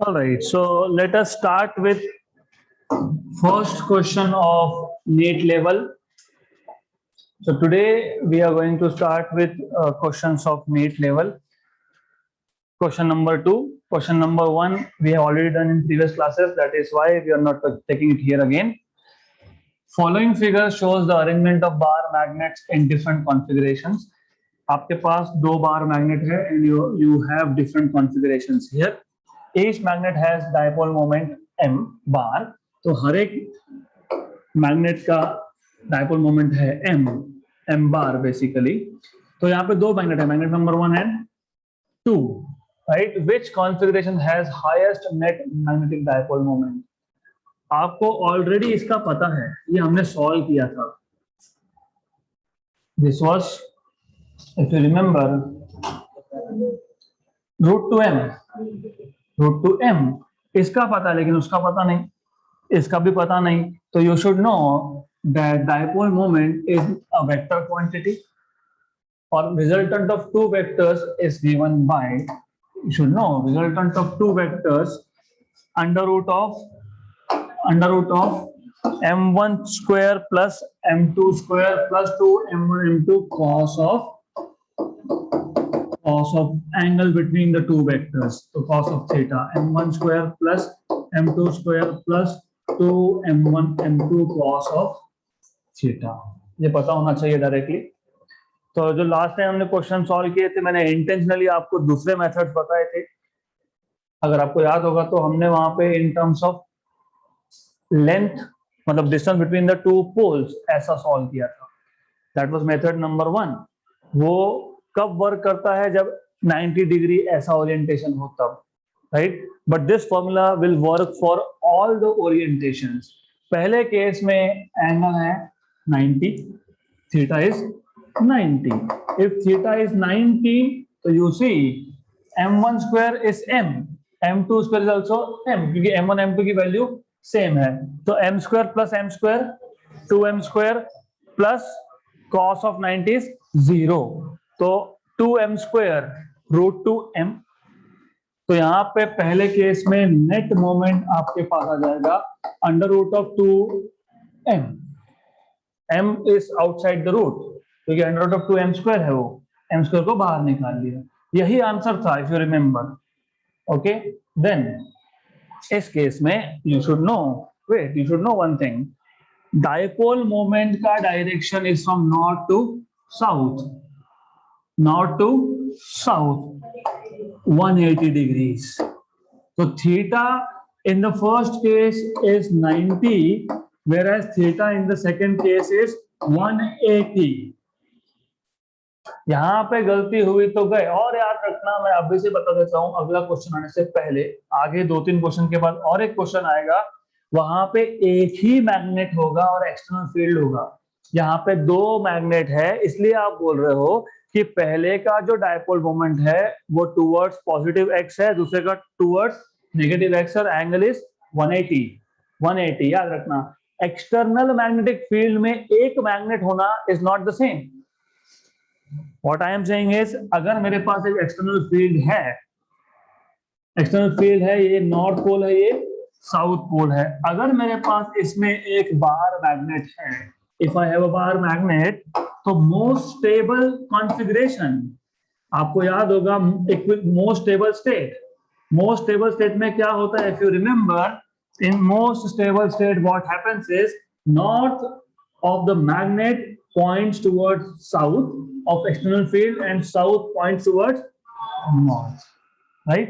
All right, so let us start with first question of NEET level. So today we are going to start with questions of NEET level. Question number 2, question number 1 we have already done in previous classes. That is why we are not taking it here again. Following figure shows the arrangement of bar magnets in different configurations. आपके पास दो बार magnet है and you have different configurations here. Each magnet has dipole moment m bar. तो हर एक magnet का dipole moment है m बार basically. तो यहाँ पे दो मैग्नेट है, magnet number 1 and 2, right. Which configuration has highest net magnetic dipole moment? आपको ऑलरेडी इसका पता है, ये हमने सॉल्व किया था. This was, if you remember, root to m. इसका पता है लेकिन उसका पता नहीं, इसका भी पता नहीं. तो you should know that dipole moment is a vector quantity or resultant of two vectors is given by, you should know, resultant of two vectors under root of m1 square plus m2 square plus 2m1 m2 cos of angle between the two vectors. So cos of theta, m1 square plus m2 square plus 2m1 m2 cos of theta. ये पता होना चाहिए directly. तो जो last time हमने question solve किए थे, मैंने इंटेंशनली आपको दूसरे मेथड्स बताए थे. अगर आपको याद होगा तो हमने वहां पे इन टर्म्स ऑफ लेंथ, मतलब distance between the two poles, ऐसा सॉल्व किया था. That was method number 1. वो कब वर्क करता है? जब 90 डिग्री ऐसा ओरिएंटेशन हो तब, right. But this formula will work for all the orientations. पहले केस में एंगल है 90, theta is 90. If theta is 90, तो you see m1 square is m, m2 square is also m, क्योंकि m1 m2 की value same है. तो m square plus m square 2m square plus cos of 90 is 0. तो 2m square root two m. तो यहाँ पे पहले case में नेट मोमेंट आपके पास आ जाएगा under root of 2m. m is outside the root, क्योंकि under root of 2m square है, वो m स्क्वायर को बाहर निकाल लिया. यही आंसर था, if you remember. Okay, then इस केस में you should know, wait, you should know one thing. Dipole moment का direction is from north to south, north to south 180 degrees. So theta in the first case is 90, whereas theta in the second case is 180. यहाँ पे गलती हुई तो गए. और याद रखना, मैं अभी से बता देता हूँ, अगला क्वेश्चन आने से पहले, आगे 2-3 क्वेश्चन के बाद और एक क्वेश्चन आएगा, वहां पे एक ही मैग्नेट होगा और एक्सटर्नल फील्ड होगा. यहाँ पे दो मैग्नेट है, इसलिए आप बोल रहे हो कि पहले का जो डायपोल मोमेंट है वो टुवर्ड्स पॉजिटिव एक्स है, दूसरे का टुवर्ड्स नेगेटिव एक्स, और एंगल इज 180. याद रखना, एक्सटर्नल मैग्नेटिक फील्ड में एक मैग्नेट होना is not the same. What I am saying is, अगर मेरे पास एक एक्सटर्नल फील्ड है, ये नॉर्थ पोल है, ये साउथ पोल है. अगर मेरे पास इसमें एक बार मैग्नेट है, if I have a bar magnet, तो मोस्ट स्टेबल कॉन्फ़िगरेशन, आपको याद होगा मोस्ट स्टेबल स्टेट में क्या होता है? If you remember, in most stable state what happens is north of the magnet points towards south of external field and south points towards north, right.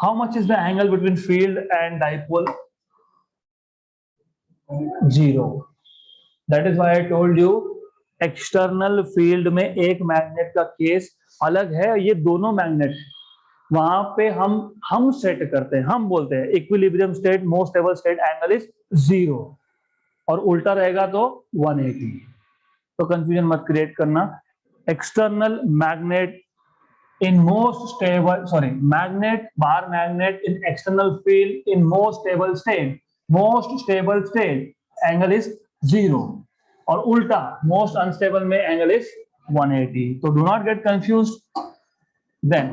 How much is the angle between field and dipole? 0. That is why I told you, external field में एक magnet का case अलग है. ये दोनों magnet वहां पे हम सेट करते हैं, हम बोलते हैं equilibrium state, most stable state, angle is 0, और उल्टा रहेगा तो 180. तो कंफ्यूजन मत क्रिएट करना. External magnet in most stable, sorry, magnet, bar magnet in external field in most stable state angle is 0, और उल्टा मोस्ट अनस्टेबल में एंगल इज 180. तो do not get confused. Then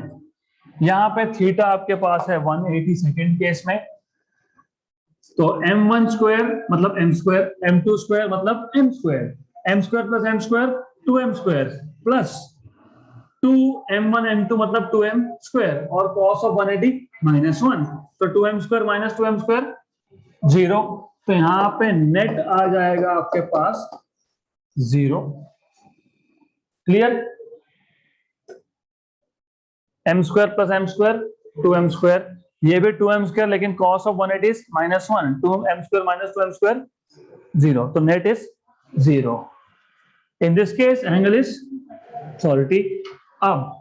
यहाँ पे थीटा आपके पास है 180 सेकेंड केस में, तो m1 स्क्वायर मतलब m स्क्वायर, m2 स्क्वायर मतलब m square, m square plus m square 2m square plus 2m1 m2 मतलब 2m स्क्वायर और cos ऑफ 180 -1, तो 2m square minus 2m square 0, तो यहाँ पे नेट आ जाएगा आपके पास 0। Clear? m square plus m square 2m square, ये भी 2m स्क्वायर लेकिन cos of 180 is -1, 2m square minus 2m square 0, तो net is 0। In this case angle is 30। अब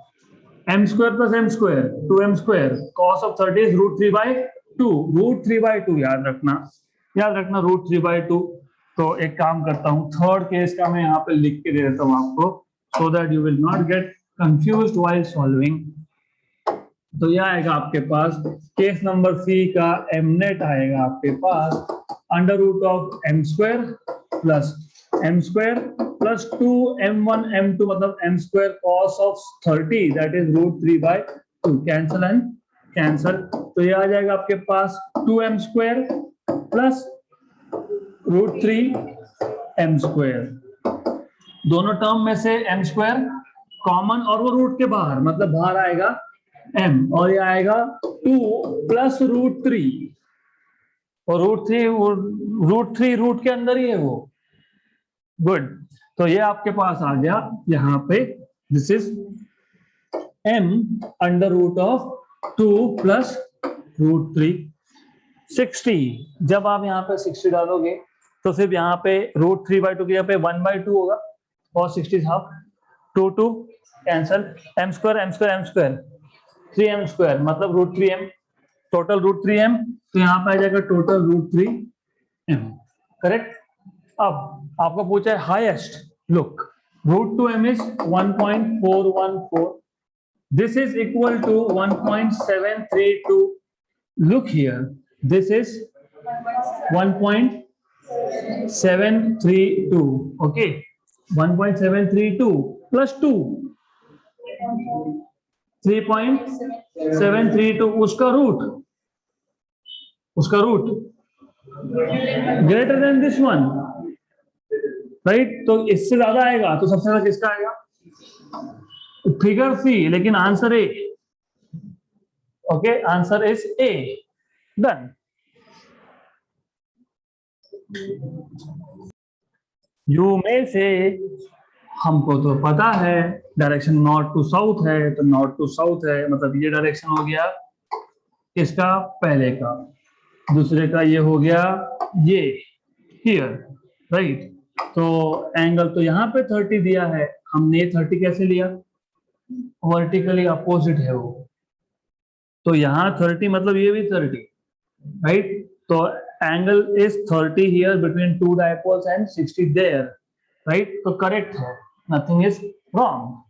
m square plus m square 2m square, cos of 30 is √3/2, √3/2 याद रखना √3/2। तो एक काम करता हूं, थर्ड केस का मैं यहाँ पे लिख के दे देता हूं आपको, so that you will not get confused while solving. तो यह आएगा आपके पास केस नंबर सी का m नेट आएगा आपके पास √m square plus m square plus 2m1 m2 मतलब m square cos of 30 that is √3/2, cancel and cancel, तो ये आ जाएगा आपके पास 2m square plus √3m square, दोनों टर्म में से m स्क्वायर कॉमन और वो रूट के बाहर मतलब बाहर आएगा m, और ये आएगा 2 प्लस √3, और √3 रूट के अंदर ही है वो। गुड, तो ये आपके पास आ गया यहाँ पे, दिस इज m √2 प्लस √3 60। जब आप यहाँ पे 60 डालोगे तो सिर्फ यहाँ पे √3/2 की जगह पे 1/2 होगा और 60 half, 2 cancel, m square 3m square मतलब √3m, टोटल √3m, तो यहाँ पे आ जाएगा टोटल √3m, करेक्ट। अब आपको पूछा है highest, look √2m is 1.414, this is equal to 1.732, look here, this is 1.732, okay, 1.732 plus 2 3.732, उसका root greater than this one, right, तो इससे ज्यादा आएगा तो सबसे ज्यादा किसका आएगा? फिगर सी, लेकिन answer A, okay, answer is a, done. You में से हमको तो पता है डायरेक्शन नॉर्थ टू साउथ है, तो नॉर्थ टू साउथ है मतलब ये डायरेक्शन हो गया किसका? पहले का, दूसरे का ये हो गया ये हियर, राइट, तो एंगल तो यहाँ पे 30 दिया है, हमने 30 कैसे लिया? वर्टिकली अपोजिट है वो, तो यहाँ 30 मतलब ये भी 30, राइट, तो angle is 30 here between two dipoles and 60 there, right, तो करेक्ट है, nothing is wrong.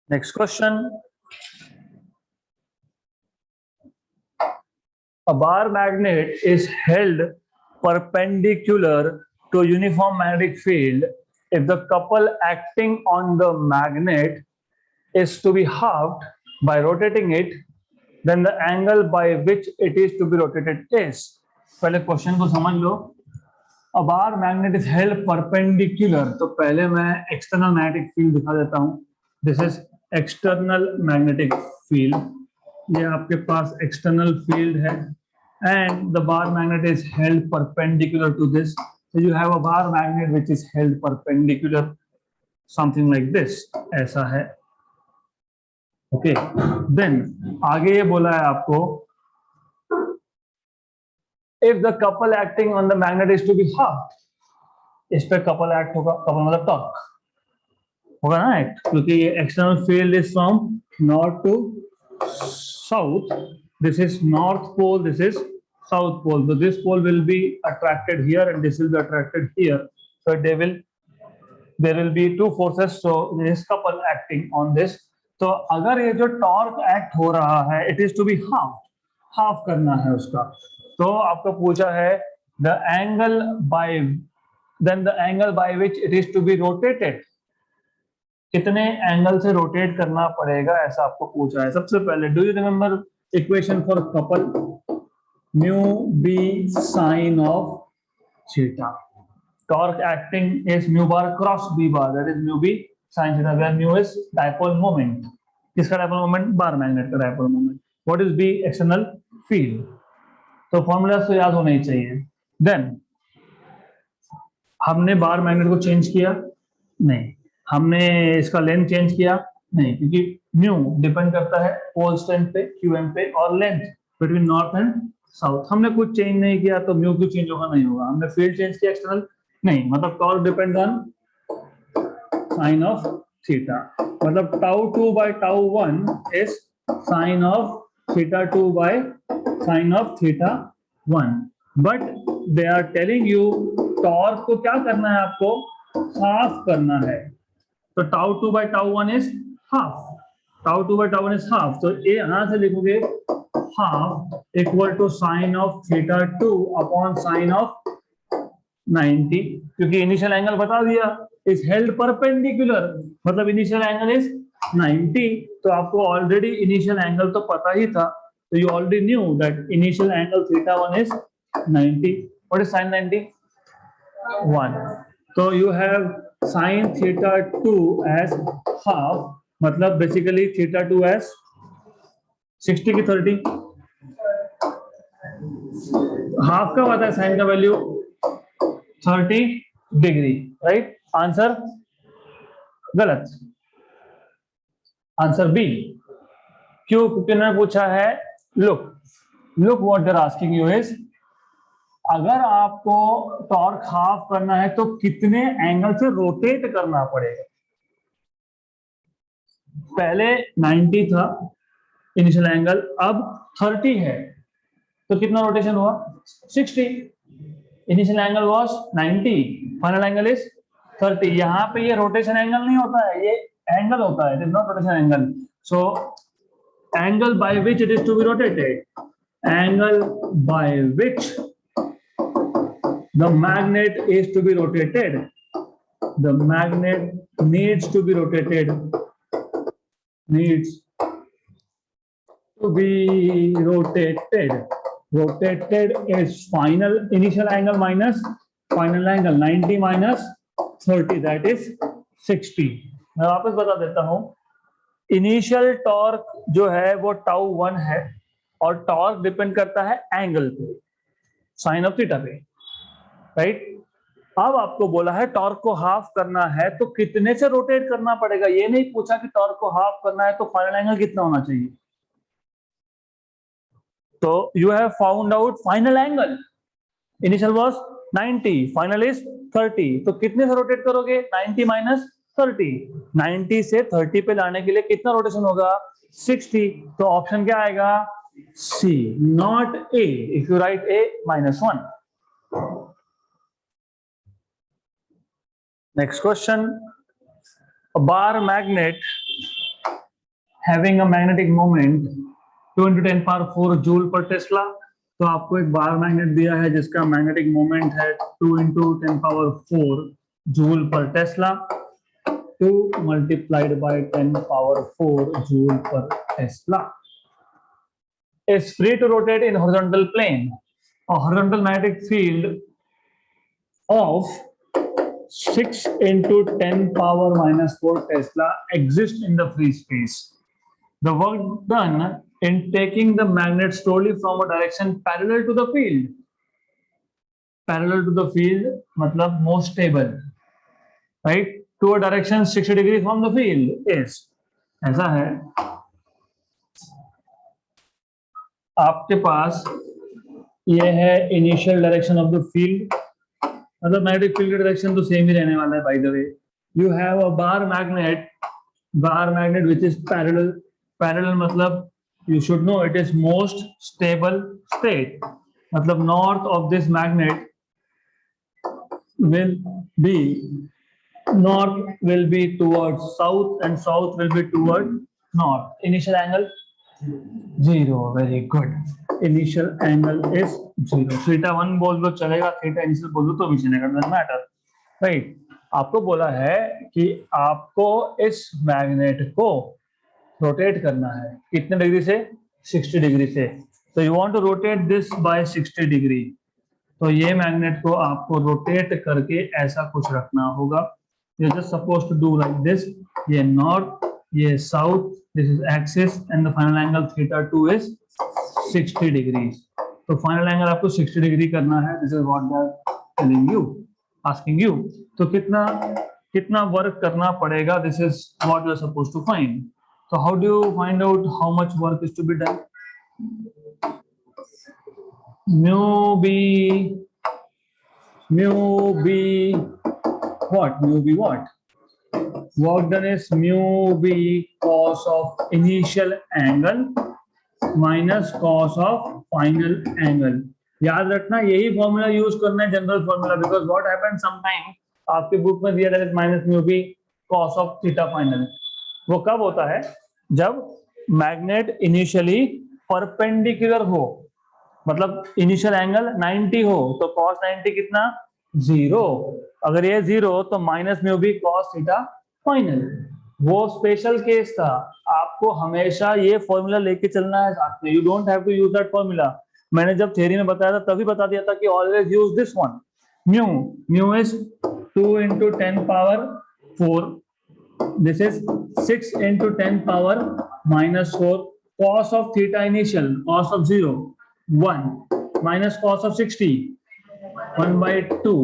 Next question, a bar magnet is held perpendicular to uniform magnetic field if the couple acting on the magnet is to be halved by rotating it, then the angle by which it is to be rotated is। पहले question को समझ लो, a bar magnet is held perpendicular, तो पहले मैं external magnetic field दिखा देता हूँ, this is external magnetic field, ये आपके पास एक्सटर्नल फील्ड है, and the bar magnet is held perpendicular to this, so you have a bar magnet which is held perpendicular, something like this, ऐसा है, okay. Then आगे ये बोला है आपको, if the couple acting on the magnet is to be halved, इस पे couple act होगा, कपल मतलब टॉर्क होगा ना एक्ट, क्योंकि ये external field is from north to south, this is north pole, this is south pole, so this pole will be attracted here and this will be attracted here, so there will be two forces, so there is couple acting on this, तो अगर ये जो torque act हो रहा है it is to be half करना है उसका, तो आपको पूछा है the angle by then the angle by which it is to be rotated, कितने एंगल से रोटेट करना पड़ेगा ऐसा आपको पूछा है। सबसे पहले do you remember equation for couple, mu B sine of theta, torque acting is mu bar cross b bar, that is mu b sin theta, where mu is dipole moment. किसका dipole moment? Bar magnet का dipole moment. What is b? external field. तो formula तो याद होना ही चाहिए। Then हमने bar magnet को change किया नहीं, हमने इसका लेंथ चेंज किया नहीं, क्योंकि म्यू डिपेंड करता है पोल स्ट्रेंथ पे, क्यूएम पे, और length between north and south. हमने कुछ चेंज नहीं किया तो म्यू क्यों चेंज होगा? नहीं होगा। हमने फील्ड चेंज किया एक्सटर्नल नहीं, मतलब torque depend on sine of theta, मतलब tau 2 by tau 1 is sine of theta 2 by sine of theta 1। But they are telling you torque को क्या करना है, आपको हाफ करना है। तो tau 2 by tau 1 is half, tau 2 by tau 1 is half, तो ये यहां से लिखोगे half equal to sine of theta 2 upon sine of 90, क्योंकि इनिशियल एंगल बता दिया इज हेल्ड परपेंडिकुलर, मतलब इनिशियल एंगल इज 90, तो आपको ऑलरेडी इनिशियल एंगल तो पता ही था, तो you already knew that initial angle theta 1 is 90। What is sine 90? 1। तो you have sine theta 2 as half, मतलब बेसिकली थीटा 2 एज 60 की 30, हाफ का पता है साइन का वैल्यू 30 डिग्री, राइट? आंसर गलत, आंसर बी। क्यों? क्योंकि उन्होंने पूछा है look what they are asking you is, अगर आपको टॉर्क हाफ करना है तो कितने एंगल से रोटेट करना पड़ेगा। पहले 90 था इनिशियल एंगल, अब 30 है, तो कितना रोटेशन हुआ? 60। Initial angle was 90, final angle is 30। यहाँ पे ये रोटेशन एंगल नहीं होता है, ये एंगल होता है, it is not rotation angle. So angle by which it is to be rotated, angle by which the magnet is to be rotated, the magnet needs to be rotated, needs to be rotated is final initial angle minus final angle, 90 minus 30, that is 60। मैं वापस बता देता हूं, initial torque जो है वो tau 1 है, और टॉर्क डिपेंड करता है एंगल पे, साइन ऑफ थीटा पे, राइट? अब आपको बोला है टॉर्क को हाफ करना है तो कितने से रोटेट करना पड़ेगा। ये नहीं पूछा कि टॉर्क को हाफ करना है तो फाइनल एंगल कितना होना चाहिए। तो you have found out final angle, initial was 90, final is 30, तो कितने से रोटेट करोगे? 90 माइनस 30, 90 से 30 पे लाने के लिए कितना रोटेशन होगा? 60। तो ऑप्शन क्या आएगा? C, not A. If you write A, -1। Next question, a bar magnet having a magnetic moment 2 × 10⁴ joule per Tesla. तो आपको एक बार मैग्नेट दिया है जिसका मैग्नेटिक मोमेंट है 2 × 10⁴ joule per Tesla, 2 multiplied by 10⁴ joule per Tesla is free to rotate in horizontal plane. A horizontal magnetic field of 6 × 10⁻⁴ Tesla exists in the free space. The work done in taking the magnet slowly from a direction parallel to the field. Parallel to the field मतलब most stable, right? To a direction 60 degree from the field is, ऐसा है, आपके पास ये है initial direction of the field, मतलब magnetic field direction तो same ही रहने वाला है। By the way, you have a bar magnet which is parallel मतलब you should know it is most stable state, मतलब north of this magnet will be towards south and south will be towards north. Initial angle 0, very good. Initial angle is 0. Theta 1 बोल दो चलेगा, theta initial बोल दो तो भी चलेगा, doesn't matter, right? आपको बोला है कि आपको इस मैग्नेट को रोटेट करना है कितने डिग्री से, 60 डिग्री से। तो you want to rotate this by 60 degree, तो ये मैग्नेट को आपको रोटेट करके ऐसा कुछ रखना होगा। You just suppose to do like this, ये नॉर्थ, ये south, this is axis and the final angle theta 2 is 60 degree. तो फाइनल एंगल आपको 60 डिग्री करना है, this is what they are telling you, asking you. तो कितना कितना work करना पड़ेगा, this is what you are suppose to find. So how do you find out how much work is to be done? Mu b what? Mu b what? Work done is mu b cos of initial angle minus cos of final angle. याद रखना यही formula use करना है, general formula, because what happens sometime आपके book में दिया जाता है minus mu B cos of theta final. वो कब होता है, जब मैग्नेट इनिशियली परपेंडिकुलर हो, मतलब इनिशियल एंगल 90 हो, तो cos 90 कितना, 0। अगर ये 0 तो minus mu B cos theta final. वो स्पेशल केस था, आपको हमेशा ये फॉर्मूला लेके चलना है साथ में, you don't have to use that formula. मैंने जब थ्योरी में बताया था तभी बता दिया था कि always use this one. Mu is 2 into 10 power 4, this is 6 into 10 power minus 4, cos of theta initial, cos of 0 1 minus cos of 60 1 by 2,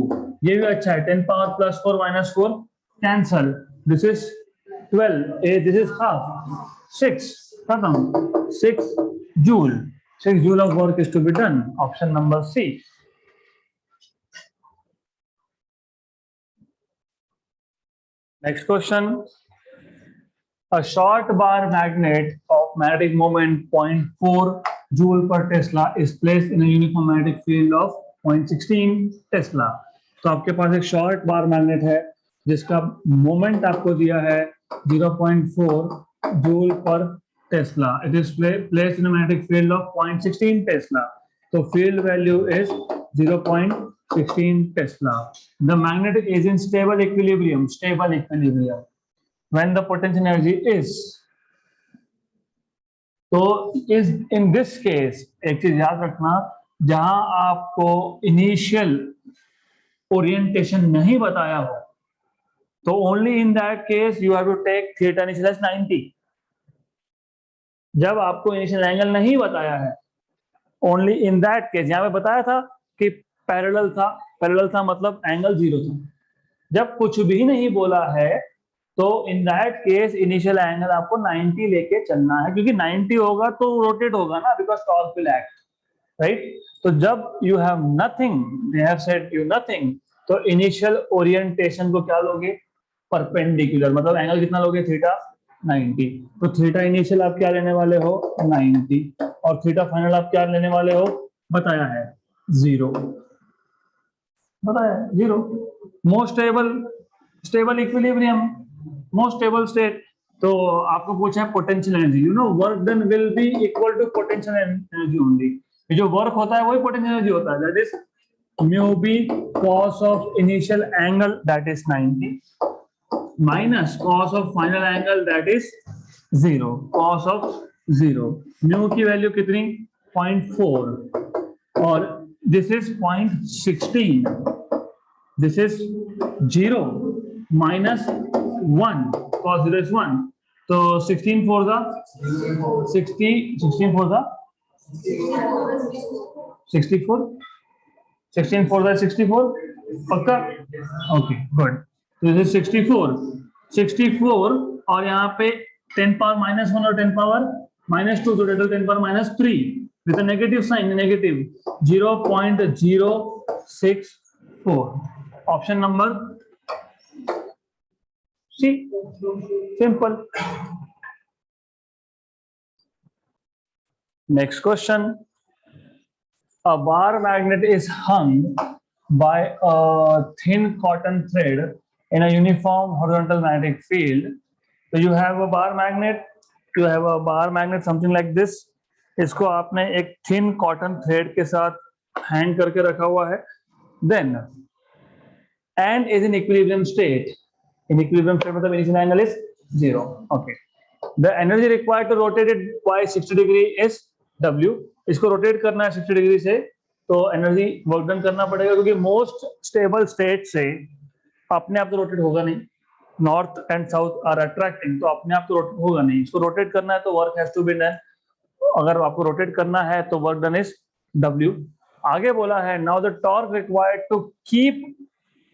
ये भी अच्छा है, 10 power plus 4 minus 4 cancel, this is 12, this is half, 6 खत्म, 6 joule, 6 joule of work is to be done, option number C. Next question. A short bar magnet of magnetic moment 0.4 joule per Tesla is placed in a uniform magnetic field of 0.16 Tesla. तो आपके पास एक short बार magnet है जिसका moment आपको दिया है 0.4 joule per tesla. It is placed in a magnetic field of 0.16 tesla. तो field value is 0.16 Tesla. The magnet is in stable equilibrium. When the potential energy is, तो is in this case, एक चीज याद रखना, जहां आपको initial orientation नहीं बताया हो, तो only in that case you have to take theta initial as 90। जब आपको इनिशियल एंगल नहीं बताया है, ओनली इन दैट केस, यहां पे बताया था कि पैरेलल था मतलब एंगल 0 था। जब कुछ भी नहीं बोला है तो इन दैट केस इनिशियल एंगल आपको 90 लेके चलना है, क्योंकि 90 होगा तो रोटेट होगा ना, because torque will act, right. तो जब you have nothing, they have said you nothing, तो इनिशियल ओरिएंटेशन को क्या लोगे, परपेंडिकुलर, मतलब एंगल कितना लोगे, थीटा 90। तो थीटा इनिशियल आप क्या लेने वाले हो, 90, और थीटा फाइनल आप क्या लेने वाले हो, बताया है 0, बताया है 0। Most stable equilibrium, most stable state. तो आपको पूछा है potential energy, you know work done will be equal to potential energy only. जो वर्क होता है वही पोटेंशियल एनर्जी होता है, that is mu B cos of initial angle that is 90 minus cos of final angle that is 0, cos of 0। Mu की value कितनी, 0.4, और दिस इज 0.16, this is 0 minus 1, cos 0 is 1, so 16 for the 60, 16 for the 64, 16 for the 64, पक्का, okay good। तो this is 64 और यहाँ पे 10 power minus 1 और 10 power minus 2, तो total 10 power minus 3 with a negative sign, negative 0.064, option number C, simple। Next question. A bar magnet is hung by a thin cotton thread in a uniform horizontal magnetic field. So you have a bar magnet, something like this। इसको आपने एक thin cotton thread के साथ hang करके रखा हुआ है। Then and is in equilibrium state. In equilibrium state मतलब initial angle is 0. Okay. The energy required to rotate it by 60 degree is W. इसको rotate करना है 60 डिग्री से, तो एनर्जी वर्क डन करना पड़ेगा, क्योंकि मोस्ट स्टेबल स्टेट से अपने आप तो रोटेट होगा नहीं. North and south are attracting, तो अपने आप तो रोटेट होगा नहीं. इसको रोटेट करना है तो work has to be done. अगर आपको रोटेट करना है तो वर्क डन इज W. आगे बोला है now the torque required to keep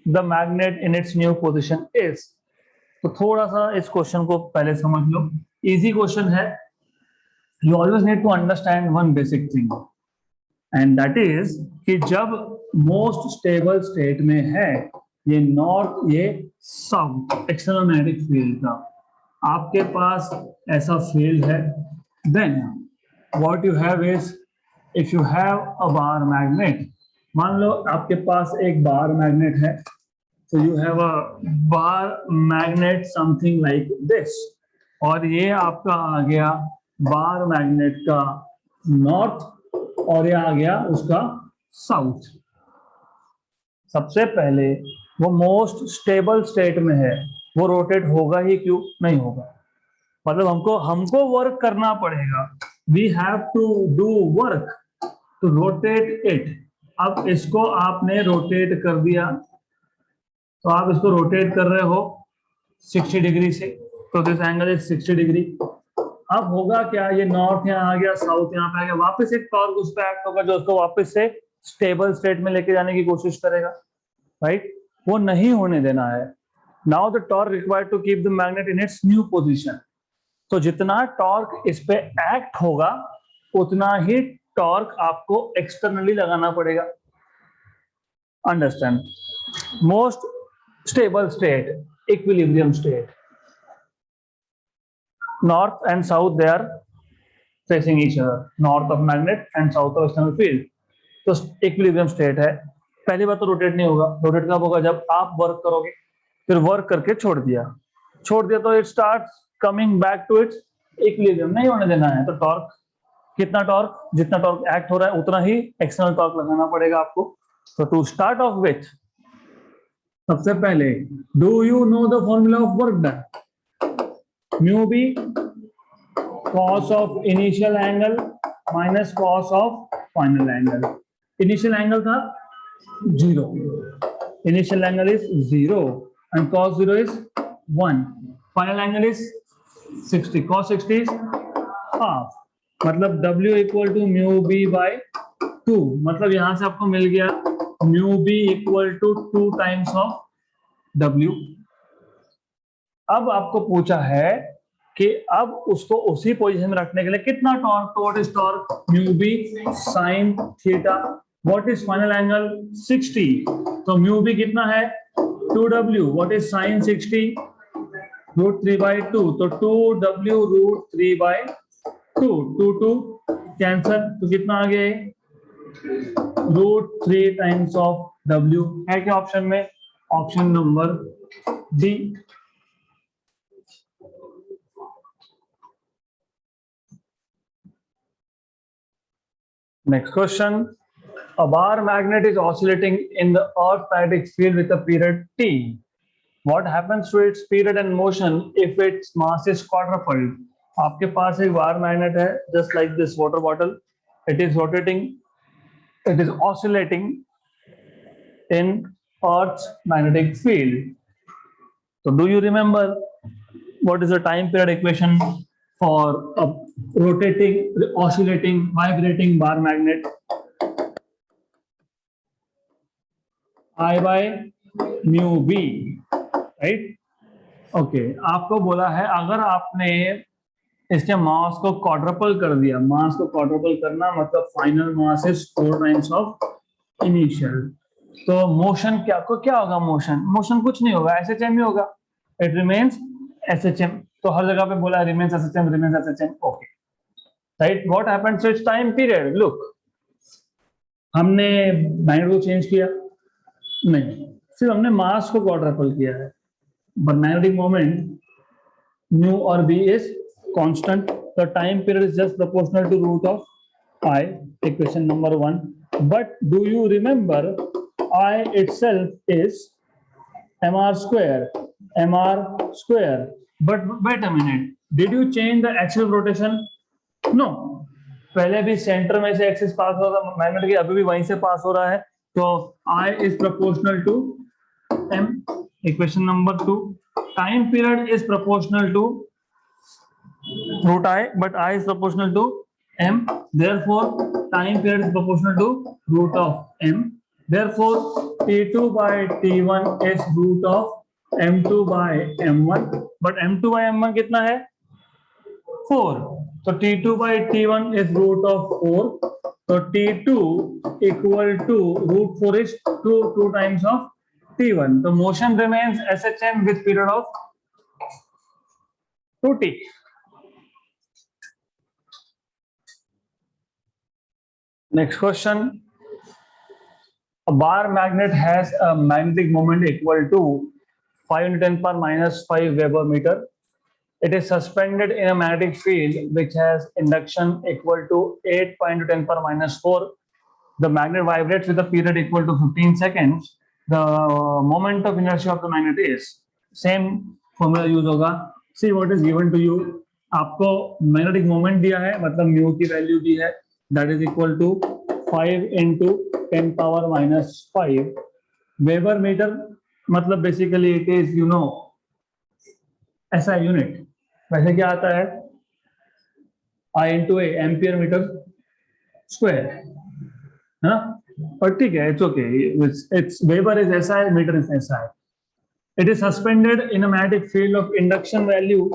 the magnet in its new position is. तो थोड़ा सा इस क्वेश्चन को पहले समझ लो. इजी क्वेश्चन है. You always need to understand one basic thing, and that is कि जब मोस्ट स्टेबल स्टेट में है ये नॉर्थ ये साउथ एक्सटर्नल मैग्नेटिक फील्ड का, आपके पास ऐसा फील्ड है, then what you have is, if you have a bar magnet, मान लो आपके पास एक बार मैग्नेट है, so you have a bar magnet something like this, और ये आपका आ गया बार मैग्नेट का नॉर्थ और ये आ गया उसका साउथ. सबसे पहले वो मोस्ट स्टेबल स्टेट में है, वो रोटेट होगा ही क्यों नहीं होगा. मतलब हमको वर्क करना पड़ेगा. We have to do work to rotate it. अब इसको आपने रोटेट कर दिया, तो आप इसको रोटेट कर रहे हो 60 डिग्री से, तो दिस एंगल इज 60 डिग्री. अब होगा क्या, ये नॉर्थ यहाँ आ गया, साउथ यहाँ पे आ गया, वापस एक टॉर्क उस पर एक्ट होगा जो उसको वापस से स्टेबल स्टेट में लेके जाने की कोशिश करेगा, राइट. वो नहीं होने देना है. Now the torque required to keep the magnet in its new position. तो जितना टॉर्क इस पे एक्ट होगा उतना ही टॉर्क आपको एक्सटर्नली लगाना पड़ेगा. Understand. Most stable state, equilibrium state, north and south they are facing each other, north of magnet and south of external field. तो equilibrium state है. पहली बात तो रोटेट नहीं होगा. रोटेट कब होगा, जब आप वर्क करोगे. फिर वर्क करके छोड़ दिया तो it starts coming back to its equilibrium. नहीं होने देना है. तो टॉर्क, कितना टॉर्क, जितना टॉर्क एक्ट हो रहा है उतना ही एक्सटर्नल टॉर्क लगाना पड़ेगा आपको. तो टू स्टार्ट ऑफ विथ, सबसे पहले do you know the formula of work done. Mu B cos of initial angle minus cos of final angle. Initial angle था 0, initial angle is 0 and cos 0 is 1. Final angle is 60, cos 60 is half. मतलब W equal to mu B by 2. मतलब यहां से आपको मिल गया mu B equal to 2 times of W. अब आपको पूछा है कि अब उसको उसी पोजीशन में रखने के लिए कितना टॉर्क. तो what is torque, mu B sine theta. What is final angle 60, तो म्यू बी कितना है 2W. व्हाट इज साइन 60, √3/2, तो 2W √3/2. 2 कैंसल, तो कितना आ गया, √3 टाइम्स ऑफ W. है क्या ऑप्शन में, option number D. Next question. A bar magnet is oscillating in the Earth's magnetic field with a period t. What happens to its period and motion if its mass is quadrupled? आपके पास एक bar magnet है, just like this water bottle. It is rotating, it is oscillating in Earth's magnetic field. So do you remember what is the time period equation for a rotating, oscillating, vibrating bar magnet? I by mu b, right? Okay, आपको बोला है अगर आपने इसके मास को quadruple कर दिया. मास को क्वाड्रपल करना मतलब final mass is 4 times of initial. तो मोशन क्या होगा, मोशन कुछ नहीं होगा, SHM ही होगा. It remains SHM. तो हर जगह पे बोला remains SHM. Okay, right. What happens to its time period. Look, हमने मैग्नेट को चेंज किया नहीं, सिर्फ हमने मास को क्वाड्रपल किया है. बट मैग्नेटिक मोमेंट म्यू और B is constant. The time period is just proportional to root of I. Equation number 1. But do you remember I itself is mr square. But wait a minute, did you change the axis of rotation? No. पहले भी centre में से axis pass हो रहा magnet की, अभी भी वहीं से पास हो रहा है, तो I is proportional to m. Equation number 2, time period is proportional to root I, but I is proportional to m. Therefore time period is proportional to root of m. Therefore t2 by t1 is root of m2 by m1, but m2 by m1 कितना है 4, so t2 by t1 is root of 4, so t2 equal to root 4 is 2 times of t1. The motion remains SHM with period of 2t. Next question. A bar magnet has a magnetic moment equal to 5 into 10 power minus 5 Weber meter. It is suspended in a magnetic field which has induction equal to 8 pi into 10 power minus 4. The magnet vibrates with a period equal to 15 seconds. The moment of inertia of the magnet is, same formula use होगा. See what is given to you. आपको magnetic moment दिया है, मतलब mu की value दी है, that is equal to 5 into 10 power minus 5 Weber meter, मतलब basically it is SI unit. वैसे क्या आता है I into A, ampere metre square, है ना? पर ठीक है, it's okay. It's Weber is SI, meter is SI. It is suspended in a magnetic field of induction value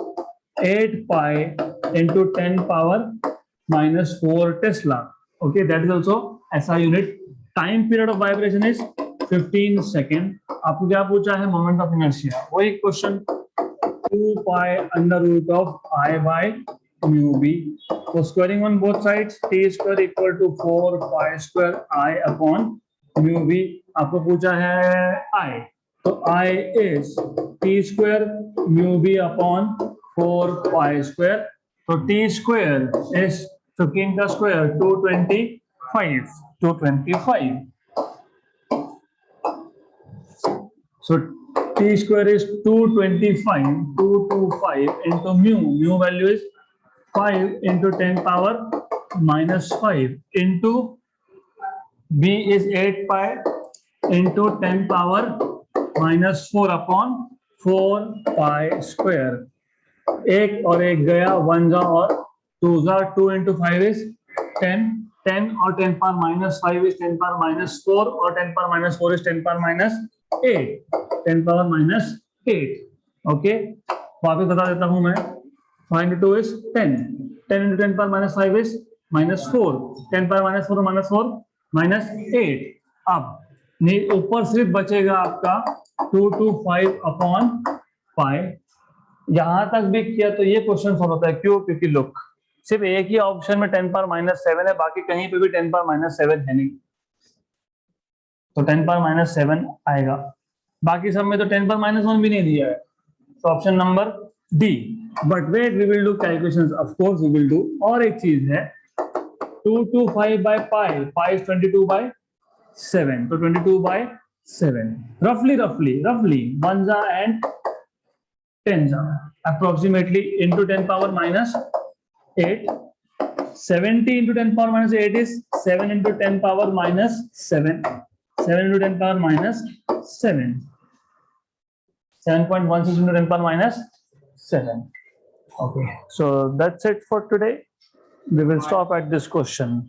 8 pi into 10 power minus 4 Tesla. Okay, that is also SI unit. Time period of vibration is 15 second. आपको क्या पूछा है? Moment of inertia. वही question, 2 pi under root of I by mu b. So squaring on both sides, t square equal to 4 pi square I upon mu b. आपको पूछा है I, तो I is t square mu b upon 4 pi square. तो t square is 15 का square 225. So t square is 225 into mu value is 5 into 10 power minus 5 into b is 8 pi into 10 power minus 4 upon 4 pi square. एक और एक गया, 1 जा और 2 जा, 2 into 5 is 10, 10 और 10 power minus 5 is 10 power minus 4 और 10 power minus 4 is 10 power minus 8, 10 power minus 8. Okay, वापस बता देता हूं मैं. 5 into 2 is 10, 10 into 10 power minus 5 is minus 4, 10 power minus 4 minus 4 minus 8. अब ऊपर सिर्फ बचेगा आपका 225 upon 5. यहां तक भी किया तो ये क्वेश्चन सॉल्व होता है. क्यों? क्योंकि लुक, सिर्फ एक ही ऑप्शन में 10 पावर माइनस 7 है, बाकी कहीं पे भी 10 पावर माइनस 7 है नहीं, तो 10 पावर माइनस 7 आएगा. बाकी सब में तो 10 पावर माइनस 1 भी नहीं दिया है, तो option number D. But wait, we will do calculations, of course we will do. और एक चीज है, 225 by pi, pi is 22 by 7, तो 22 by 7 roughly 1 जा and 10 जा, approximately into 10 power minus 8. 70 into 10 power minus 8 is 7 into 10 power minus 7. 7 into 10 power minus 7. 7.16 into 10 power minus 7. Okay, so that's it for today. We will stop at this question.